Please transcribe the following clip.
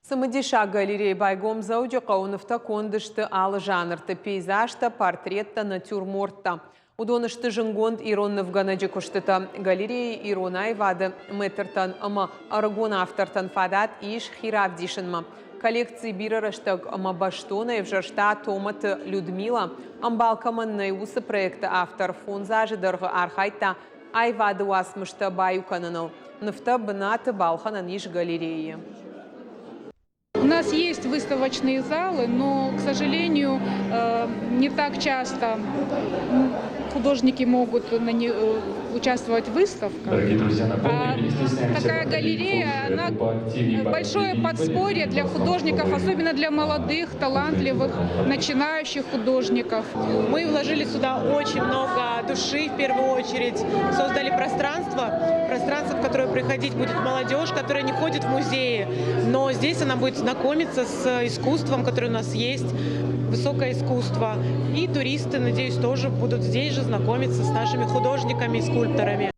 Самодиша галерея байгом зауджа қауыныфта кондышты алы жанрты пейзажта, портретта, натюрмортта. Удонышты жыңгонд ироннов ганаджы күштіта. Галерея иронай вады мэтіртан ама арагон автортан фадат иш хиравдишынма. Коллекции бирарыштаг ама баштона евжашта томаты Людмила. Амбалкаманнай усы проекта автор фонзажы дырғы архайта айвады уасмышта баю кананал. Нефта бынаты балханан иш галереи. У нас есть выставочные залы, но, к сожалению, не так часто художники могут участвовать в выставках. Дорогие друзья, напомню, такая галерея, она большое подспорье для художников, особенно для молодых, талантливых, начинающих художников. Мы вложили сюда очень много души, в первую очередь. Создали пространство, в которое приходить будет молодежь, которая не ходит в музеи. Но здесь она будет знакомиться с искусством, которое у нас есть, высокое искусство. И туристы, надеюсь, тоже будут здесь же знакомиться с нашими художниками и скульпторами.